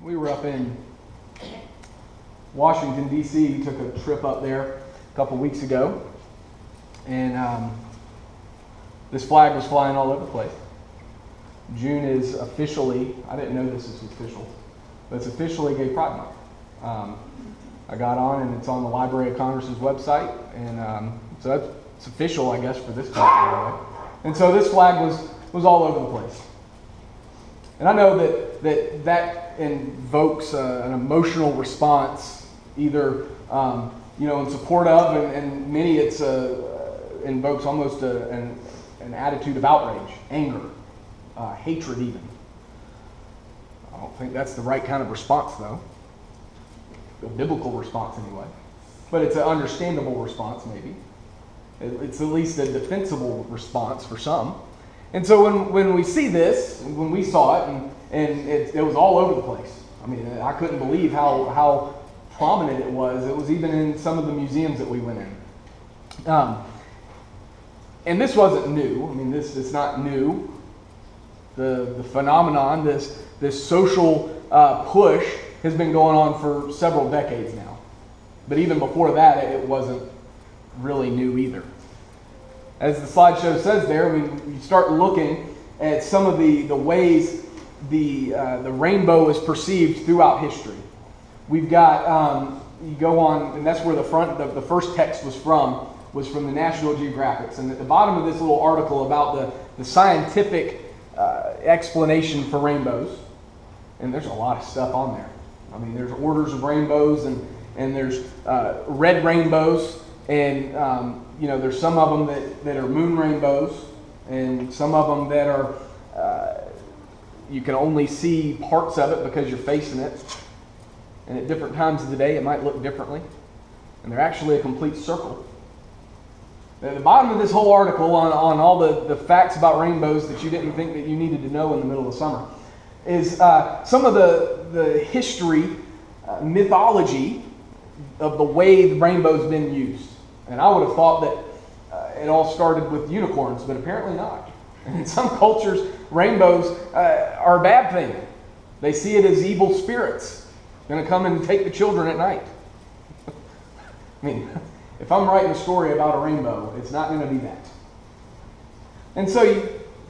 We were up in Washington, D.C. We took a trip up there a couple weeks ago, and this flag was flying all over the place. June is officially, I didn't know this is official, but it's officially Gay Pride Month. I got on, and it's on the Library of Congress's website, and so that's, it's official, I guess, for this country anyway. And so this flag was all over the place. And I know that invokes an emotional response, either in support of, and many it's invokes almost an attitude of outrage, anger, hatred even. I don't think that's the right kind of response, though. A biblical response, anyway. But it's an understandable response, maybe. It's at least a defensible response for some. And so when we see this, when we saw it, and it was all over the place. I mean, I couldn't believe how prominent it was. It was even in some of the museums that we went in. And this wasn't new. I mean, it's not new. The phenomenon, this social push, has been going on for several decades now. But even before that, it wasn't really new either. As the slideshow says there, you start looking at some of the ways the rainbow is perceived throughout history. We've got, you go on, and that's where the first text was from the National Geographic. And at the bottom of this little article about the scientific explanation for rainbows, and there's a lot of stuff on there. I mean, there's orders of rainbows, and there's red rainbows, and there's some of them that are moon rainbows, and some of them that are you can only see parts of it because you're facing it, and at different times of the day it might look differently, and they're actually a complete circle. At the bottom of this whole article on all the facts about rainbows that you didn't think that you needed to know in the middle of summer is some of the history, mythology of the way the rainbow's been used. And I would have thought that it all started with unicorns, but apparently not. And in some cultures, rainbows are a bad thing. They see it as evil spirits going to come and take the children at night. I mean, if I'm writing a story about a rainbow, it's not going to be that. And so,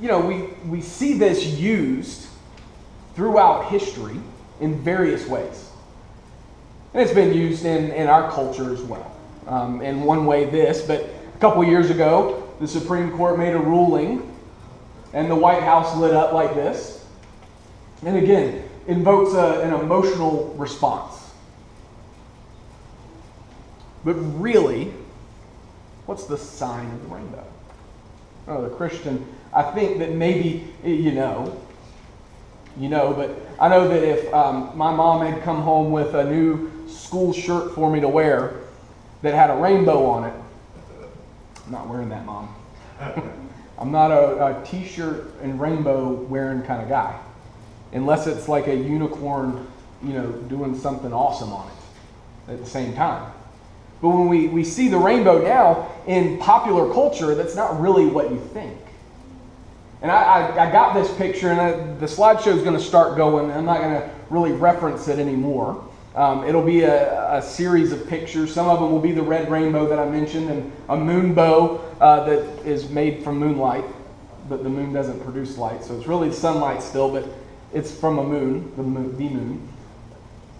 we see this used throughout history in various ways. And it's been used in our culture as well. In one way but a couple years ago, the Supreme Court made a ruling, and the White House lit up like this. And again, invokes an emotional response. But really, what's the sign of the rainbow? Oh, the Christian, I think that maybe but I know that if my mom had come home with a new school shirt for me to wear that had a rainbow on it, I'm not wearing that, Mom. I'm not a t-shirt and rainbow wearing kind of guy. Unless it's like a unicorn, doing something awesome on it at the same time. But when we see the rainbow now in popular culture, that's not really what you think. And I got this picture, and the slideshow is going to start going. I'm not going to really reference it anymore. It'll be a series of pictures. Some of them will be the red rainbow that I mentioned, and a moon bow that is made from moonlight, but the moon doesn't produce light, so it's really sunlight still, but it's from a moon, the moon.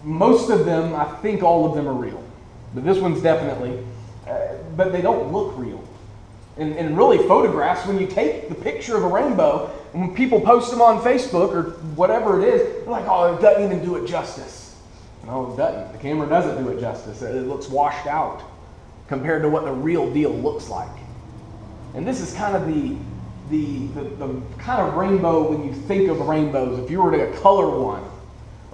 Most of them, I think all of them are real, but this one's definitely, but they don't look real. And really, photographs, when you take the picture of a rainbow, and when people post them on Facebook or whatever it is, they're like, oh, it doesn't even do it justice. No, it doesn't. The camera doesn't do it justice. It looks washed out compared to what the real deal looks like. And this is kind of the kind of rainbow when you think of rainbows. If you were to color one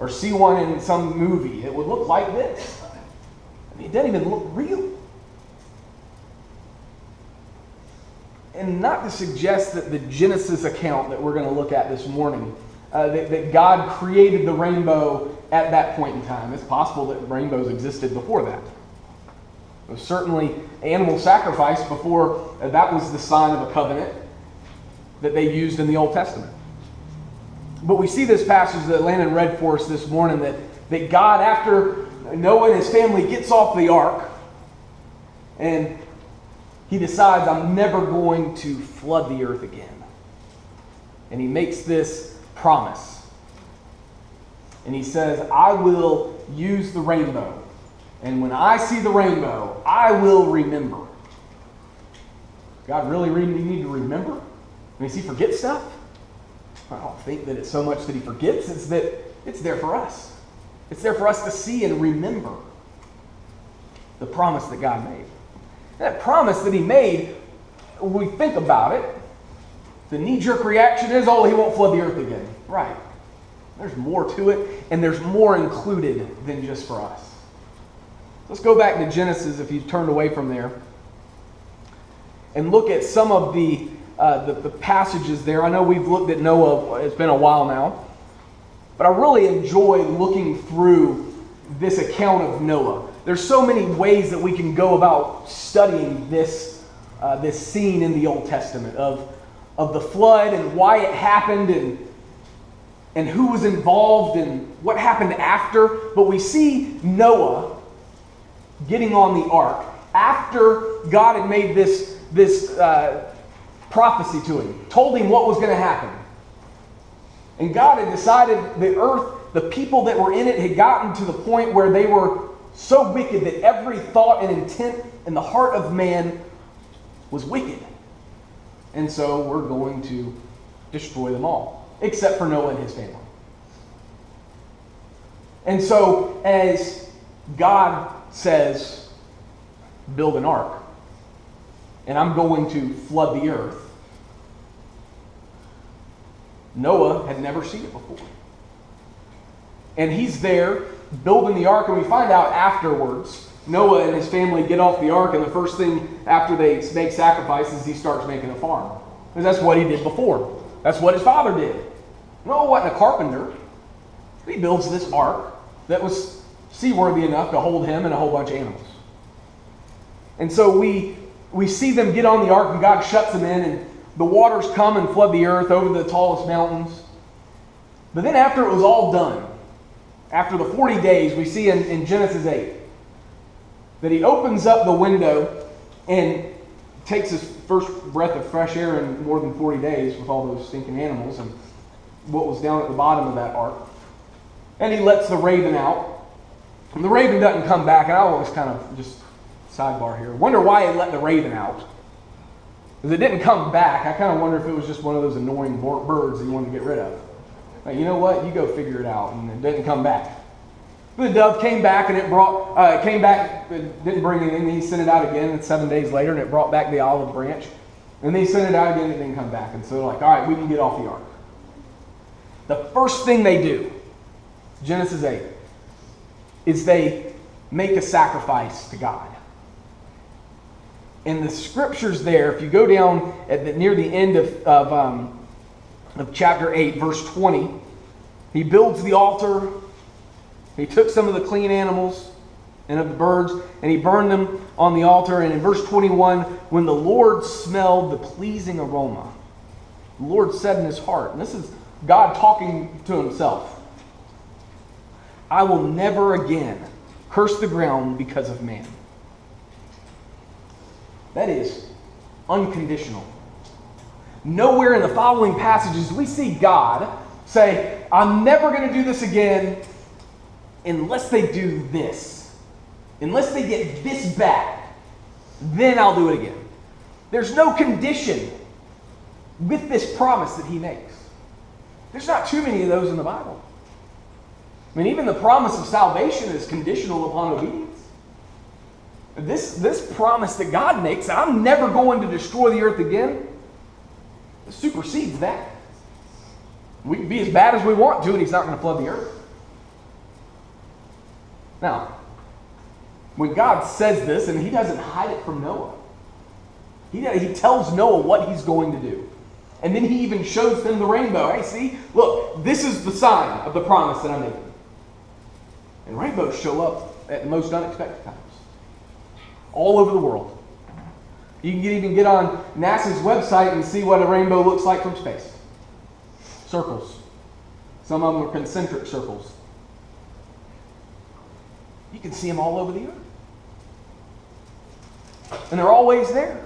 or see one in some movie, it would look like this. I mean, it doesn't even look real. And not to suggest that the Genesis account that we're going to look at this morning, that God created the rainbow at that point in time. It's possible that rainbows existed before that. There was certainly animal sacrifice before that was the sign of a covenant that they used in the Old Testament. But we see this passage that Landon read for us this morning, that God, after Noah and his family gets off the ark, and he decides, I'm never going to flood the earth again. And he makes this promise. And he says, I will use the rainbow. And when I see the rainbow, I will remember. God really need to remember? I mean, does he forget stuff? I don't think that it's so much that he forgets. It's that it's there for us. It's there for us to see and remember the promise that God made. And that promise that he made, when we think about it, the knee-jerk reaction is, oh, he won't flood the earth again. Right. There's more to it, and there's more included than just for us. Let's go back to Genesis, if you've turned away from there, and look at some of the passages there. I know we've looked at Noah, it's been a while now, but I really enjoy looking through this account of Noah. There's so many ways that we can go about studying this scene in the Old Testament of the flood and why it happened and who was involved and what happened after. But we see Noah getting on the ark after God had made this prophecy to him, told him what was going to happen. And God had decided the earth, the people that were in it, had gotten to the point where they were so wicked that every thought and intent in the heart of man was wicked. And so we're going to destroy them all, except for Noah and his family. And so as God says, build an ark, and I'm going to flood the earth, Noah had never seen it before. And he's there building the ark, and we find out afterwards, Noah and his family get off the ark, and the first thing after they make sacrifices, he starts making a farm. Because that's what he did before. That's what his father did. Noah wasn't a carpenter. He builds this ark that was seaworthy enough to hold him and a whole bunch of animals. And so we see them get on the ark, and God shuts them in, and the waters come and flood the earth over the tallest mountains. But then after it was all done, after the 40 days, we see in Genesis 8 that he opens up the window and takes his first breath of fresh air in more than 40 days with all those stinking animals and what was down at the bottom of that ark. And he lets the raven out. And the raven doesn't come back. And I always kind of, just sidebar here, wonder why he let the raven out. Because it didn't come back. I kind of wonder if it was just one of those annoying birds that you wanted to get rid of. Like, you know what? You go figure it out. And it didn't come back. The dove came back, and it didn't bring anything. He sent it out again, and 7 days later, and it brought back the olive branch. And they sent it out again, and it didn't come back. And so they're like, all right, we can get off the ark. The first thing they do, Genesis 8, is they make a sacrifice to God. And the scriptures there, if you go down near the end of chapter 8, verse 20, he builds the altar. He took some of the clean animals and of the birds, and he burned them on the altar. And in verse 21, when the Lord smelled the pleasing aroma, the Lord said in his heart, and this is God talking to himself, I will never again curse the ground because of man. That is unconditional. Nowhere in the following passages do we see God say, I'm never going to do this again unless they do this. Unless they get this bad, then I'll do it again. There's no condition with this promise that he makes. There's not too many of those in the Bible. I mean, even the promise of salvation is conditional upon obedience. This promise that God makes, I'm never going to destroy the earth again, supersedes that. We can be as bad as we want to, and he's not going to flood the earth. Now, when God says this, and he doesn't hide it from Noah, he tells Noah what he's going to do. And then he even shows them the rainbow. Hey, see? Look, this is the sign of the promise that I'm making. And rainbows show up at the most unexpected times. All over the world. You can even get on NASA's website and see what a rainbow looks like from space. Circles. Some of them are concentric circles. You can see them all over the earth. And they're always there.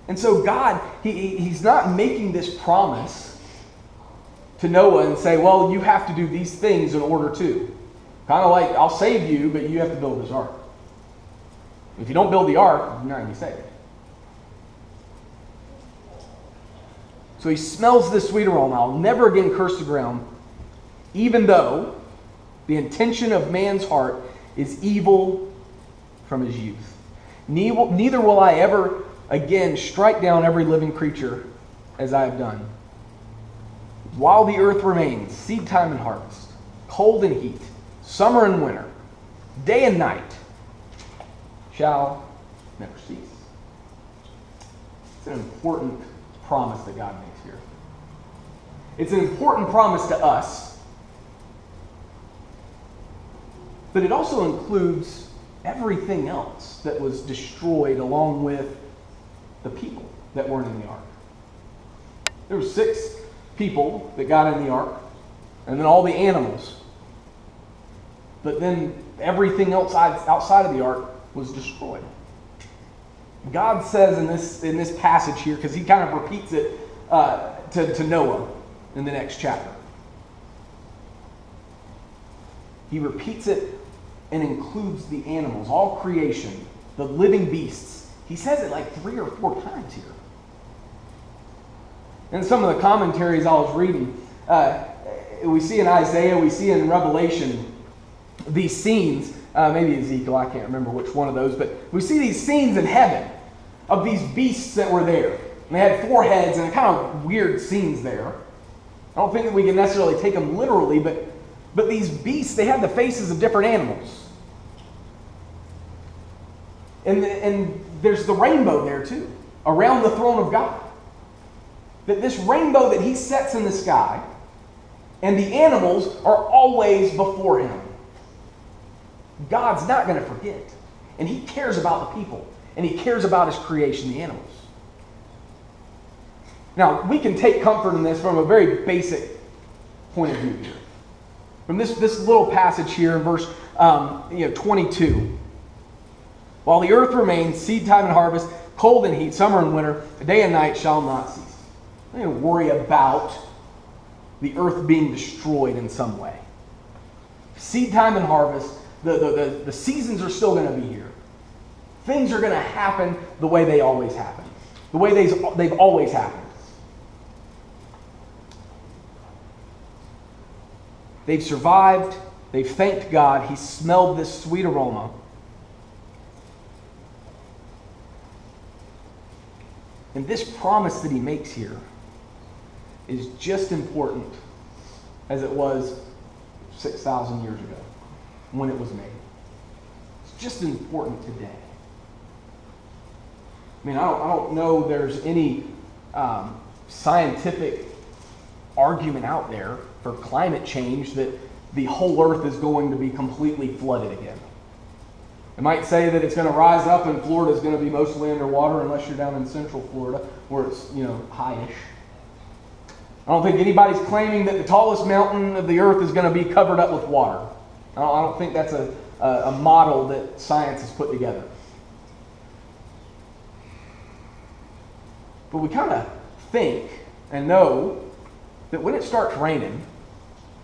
And so God, He's not making this promise to Noah and say, well, you have to do these things in order to. Kind of like, I'll save you, but you have to build this ark. If you don't build the ark, you're not going to be saved. So he smells this sweet aroma. I'll never again curse the ground, even though the intention of man's heart is evil from his youth. Neither will I ever again strike down every living creature as I have done. While the earth remains, seed time and harvest, cold and heat, summer and winter, day and night shall never cease. It's an important promise that God makes here. It's an important promise to us, but it also includes everything else that was destroyed along with the people that weren't in the ark. There were 6 people that got in the ark, and then all the animals. But then everything else outside of the ark was destroyed. God says in this passage here, because he kind of repeats it to Noah in the next chapter. He repeats it and includes the animals, all creation, the living beasts. He says it like 3 or 4 times here. And some of the commentaries I was reading, we see in Isaiah, we see in Revelation, these scenes, maybe Ezekiel, I can't remember which one of those, but we see these scenes in heaven of these beasts that were there. And they had 4 heads and kind of weird scenes there. I don't think that we can necessarily take them literally, but these beasts, they had the faces of different animals. And there's the rainbow there too, around the throne of God. That this rainbow that he sets in the sky, and the animals are always before him. God's not going to forget. And he cares about the people. And he cares about his creation, the animals. Now, we can take comfort in this from a very basic point of view here. From this little passage here in verse 22. While the earth remains, seed time and harvest, cold and heat, summer and winter, day and night shall not cease. I'm not going to worry about the earth being destroyed in some way. Seed time and harvest, the seasons are still going to be here. Things are going to happen the way they always happen. The way they've always happened. They've survived. They've thanked God. He smelled this sweet aroma. And this promise that he makes here is just important as it was 6,000 years ago when it was made. It's just important today. I mean, I don't know there's any scientific argument out there for climate change that the whole earth is going to be completely flooded again. It might say that it's going to rise up and Florida is going to be mostly underwater unless you're down in central Florida where it's, highish. I don't think anybody's claiming that the tallest mountain of the earth is going to be covered up with water. I don't think that's a model that science has put together. But we kind of think and know that when it starts raining,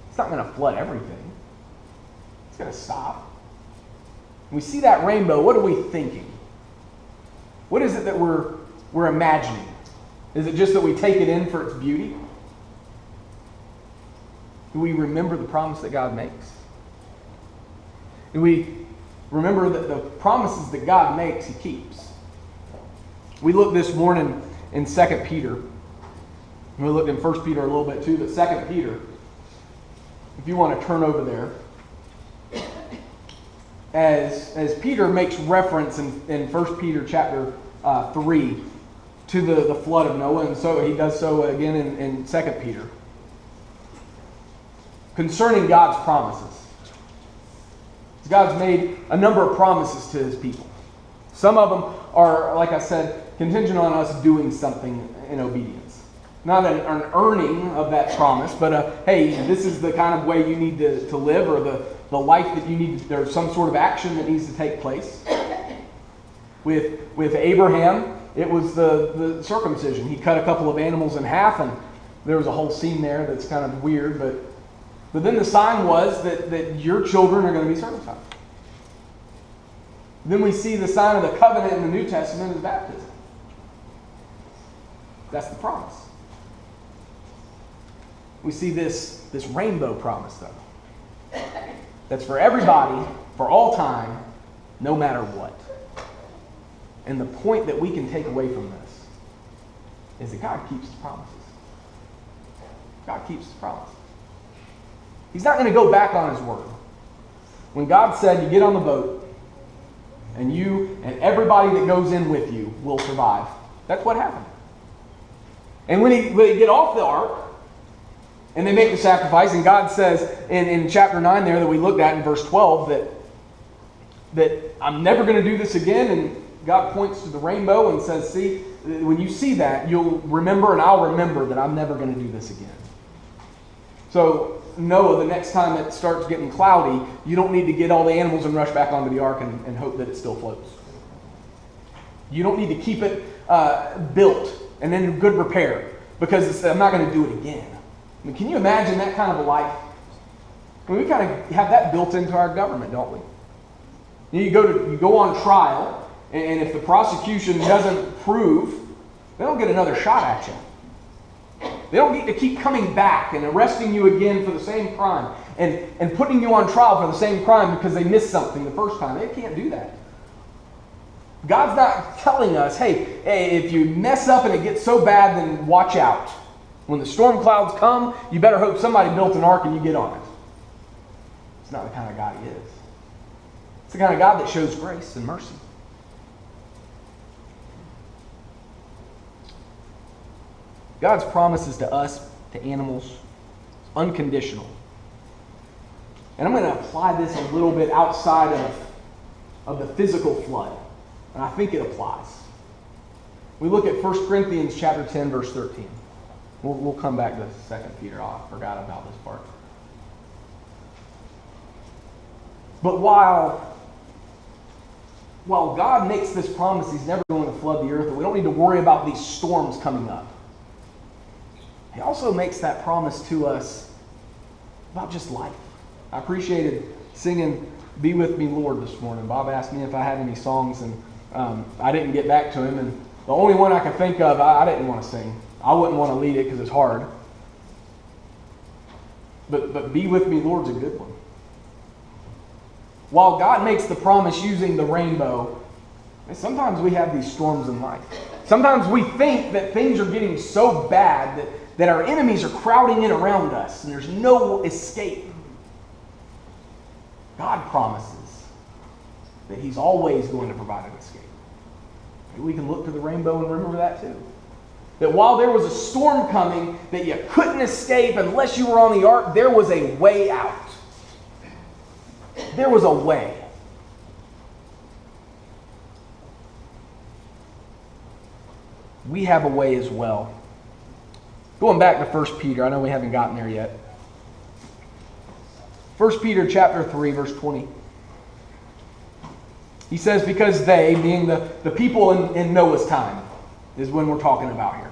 it's not going to flood everything. It's going to stop. When we see that rainbow, what are we thinking? What is it that we're imagining? Is it just that we take it in for its beauty? Do we remember the promise that God makes? Do we remember that the promises that God makes, he keeps? We looked this morning in 2 Peter. We looked in 1 Peter a little bit too, but 2 Peter, if you want to turn over there, as Peter makes reference in 1 Peter chapter 3 to the flood of Noah, and so he does so again in 2 Peter. Concerning God's promises. God's made a number of promises to his people. Some of them are, like I said, contingent on us doing something in obedience. not an earning of that promise, but hey, this is the kind of way you need to live, or the life that you need. There's some sort of action that needs to take place. With Abraham, it was the circumcision. He cut a couple of animals in half, and there was a whole scene there that's kind of weird, but then the sign was that your children are going to be circumcised. Then we see the sign of the covenant in the New Testament is baptism. That's the promise. We see this rainbow promise, though. That's for everybody, for all time, no matter what. And the point that we can take away from this is that God keeps His promises. God keeps His promises. He's not going to go back on His word. When God said, you get on the boat, and you and everybody that goes in with you will survive, that's what happened. And when they get off the ark, and they make the sacrifice, and God says in chapter 9 there that we looked at in verse 12 that I'm never going to do this again, and God points to the rainbow and says, see, when you see that, you'll remember, and I'll remember that I'm never going to do this again. So Noah, the next time it starts getting cloudy, you don't need to get all the animals and rush back onto the ark and hope that it still floats. You don't need to keep it built and in good repair, because I'm not going to do it again. I mean, can you imagine that kind of a life? I mean, we kind of have that built into our government, don't we? You go on trial, and if the prosecution doesn't prove, they don't get another shot at you. They don't get to keep coming back and arresting you again for the same crime and putting you on trial for the same crime because they missed something the first time. They can't do that. God's not telling us, hey, if you mess up and it gets so bad, then watch out. When the storm clouds come, you better hope somebody built an ark and you get on it. It's not the kind of God He is. It's the kind of God that shows grace and mercy. God's promises to us, to animals, unconditional. And I'm going to apply this a little bit outside of the physical flood. And I think it applies. We look at 1 Corinthians chapter 10, verse 13. We'll come back to 2 Peter. I forgot about this part. But while God makes this promise, He's never going to flood the earth, and we don't need to worry about these storms coming up, He also makes that promise to us about just life. I appreciated singing Be With Me, Lord, this morning. Bob asked me if I had any songs, and I didn't get back to him. And the only one I could think of, I didn't want to sing. I wouldn't want to lead it because it's hard. But Be With Me, Lord's a good one. While God makes the promise using the rainbow, sometimes we have these storms in life. Sometimes we think that things are getting so bad that our enemies are crowding in around us and there's no escape. God promises that He's always going to provide an escape. Maybe we can look to the rainbow and remember that too. That while there was a storm coming that you couldn't escape unless you were on the ark, there was a way out. There was a way. We have a way as well. Going back to 1 Peter, I know we haven't gotten there yet. 1 Peter chapter 3, verse 20. He says, because they, being the people in Noah's time, is when we're talking about here.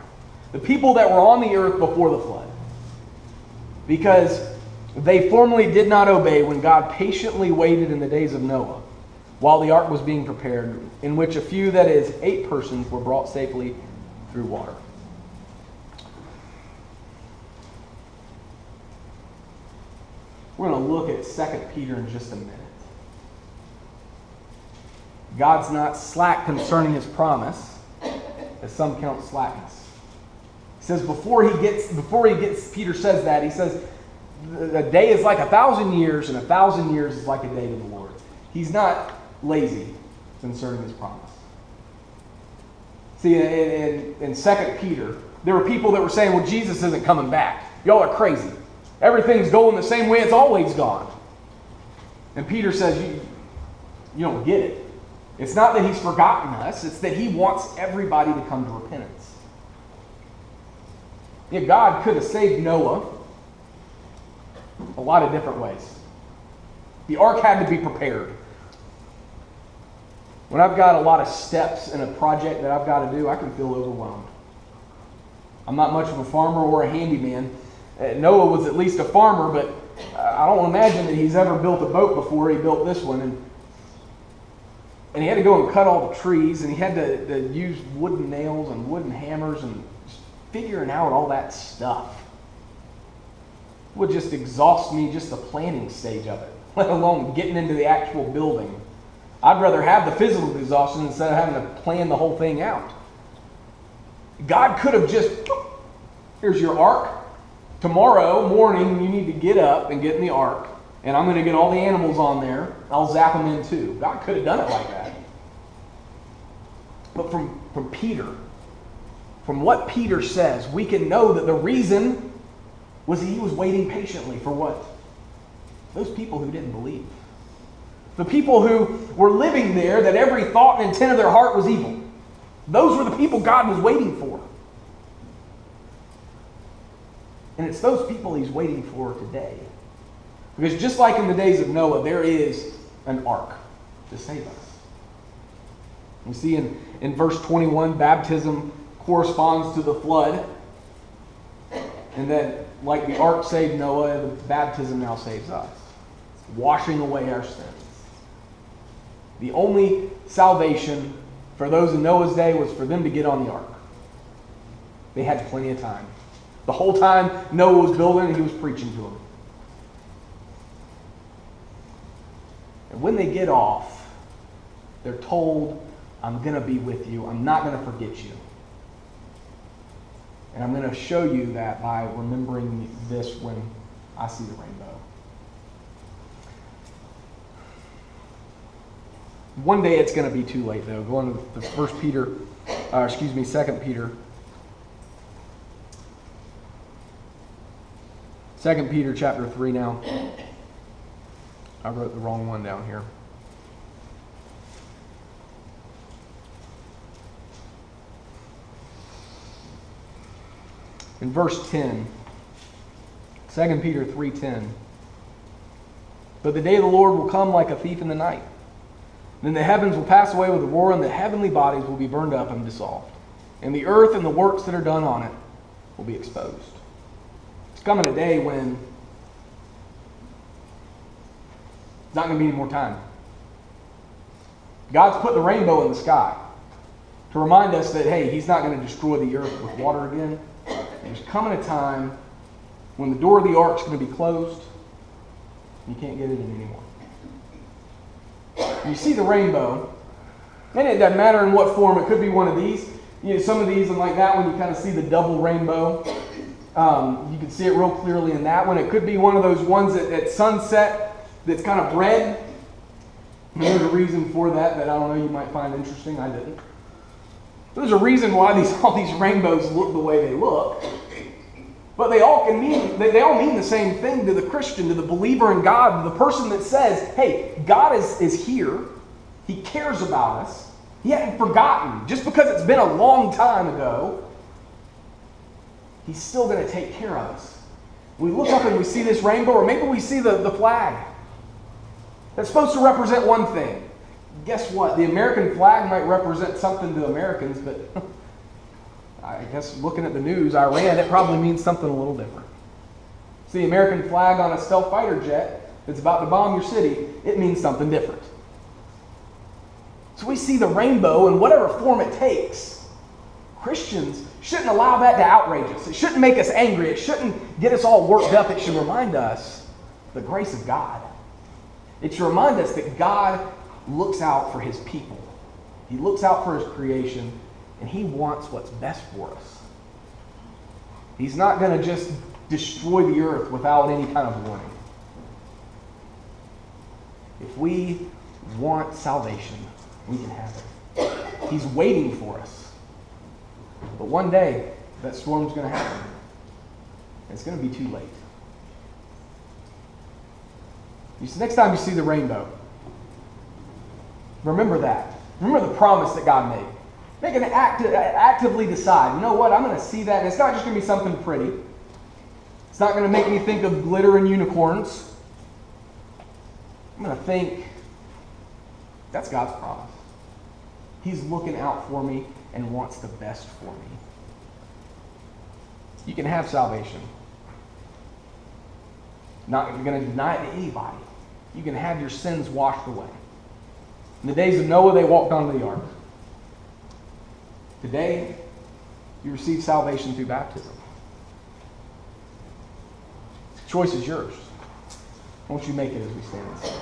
The people that were on the earth before the flood. Because they formerly did not obey when God patiently waited in the days of Noah, while the ark was being prepared, in which a few, that is, 8 persons, were brought safely through water. We're going to look at 2 Peter in just a minute. God's not slack concerning His promise, as some count slackness. He says before he gets, Peter says that, he says, a day is like 1,000 years, and 1,000 years is like a day to the Lord. He's not lazy concerning His promise. See, in 2 Peter, there were people that were saying, well, Jesus isn't coming back. Y'all are crazy. Everything's going the same way it's always gone. And Peter says, you don't get it. It's not that He's forgotten us. It's that He wants everybody to come to repentance. Yeah, God could have saved Noah a lot of different ways. The ark had to be prepared. When I've got a lot of steps in a project that I've got to do, I can feel overwhelmed. I'm not much of a farmer or a handyman. Noah was at least a farmer, but I don't imagine that he's ever built a boat before he built this one. And he had to go and cut all the trees, and he had to use wooden nails and wooden hammers and just figuring out all that stuff. It would just exhaust me, just the planning stage of it, let alone getting into the actual building. I'd rather have the physical exhaustion instead of having to plan the whole thing out. God could have just, here's your ark. Tomorrow morning, you need to get up and get in the ark, and I'm going to get all the animals on there. I'll zap them in too. God could have done it like that. But from Peter, from what Peter says, we can know that the reason was he was waiting patiently for what? Those people who didn't believe. The people who were living there, that every thought and intent of their heart was evil. Those were the people God was waiting for. And it's those people he's waiting for today. Because just like in the days of Noah, there is an ark to save us. We see in verse 21, baptism corresponds to the flood. And that, like the ark saved Noah, the baptism now saves us. Washing away our sins. The only salvation for those in Noah's day was for them to get on the ark. They had plenty of time. The whole time Noah was building, he was preaching to them. And when they get off, they're told, I'm going to be with you. I'm not going to forget you. And I'm going to show you that by remembering this when I see the rainbow. One day it's going to be too late, though. Going to the 2 Peter. 2 Peter chapter 3 now. I wrote the wrong one down here. In verse 10, 2 Peter 3:10, but the day of the Lord will come like a thief in the night. Then the heavens will pass away with a roar, and the heavenly bodies will be burned up and dissolved. And the earth and the works that are done on it will be exposed. It's coming a day when there's not going to be any more time. God's put the rainbow in the sky to remind us that, hey, he's not going to destroy the earth with water again. There's coming a time when the door of the ark is going to be closed and you can't get it in anymore. You see the rainbow, and it doesn't matter in what form. It could be one of these. You know, some of these and like that one, you kind of see the double rainbow. You can see it real clearly in that one. It could be one of those ones at sunset that's kind of red. And there's a reason for that I don't know, you might find interesting. I didn't. There's a reason why all these rainbows look the way they look. But they all mean the same thing to the Christian, to the believer in God, to the person that says, hey, God is here. He cares about us. He hadn't forgotten. Just because it's been a long time ago, he's still going to take care of us. We look up and we see this rainbow, or maybe we see the flag. That's supposed to represent one thing. Guess what? The American flag might represent something to Americans, but I guess looking at the news, Iran, it probably means something a little different. See the American flag on a stealth fighter jet that's about to bomb your city, it means something different. So we see the rainbow in whatever form it takes. Christians shouldn't allow that to outrage us. It shouldn't make us angry. It shouldn't get us all worked up. It should remind us of the grace of God. It should remind us that God looks out for his people. He looks out for his creation, and he wants what's best for us. He's not going to just destroy the earth without any kind of warning. If we want salvation, we can have it. He's waiting for us. But one day, that storm's going to happen. It's going to be too late. Next time you see the rainbow, remember that. Remember the promise that God made. They can actively decide, you know what, I'm going to see that, and it's not just going to be something pretty. It's not going to make me think of glitter and unicorns. I'm going to think, that's God's promise. He's looking out for me and wants the best for me. You can have salvation. Not going to deny it to anybody. You can have your sins washed away. In the days of Noah, they walked onto the ark. Today, you receive salvation through baptism. The choice is yours. Won't you make it as we stand and sing?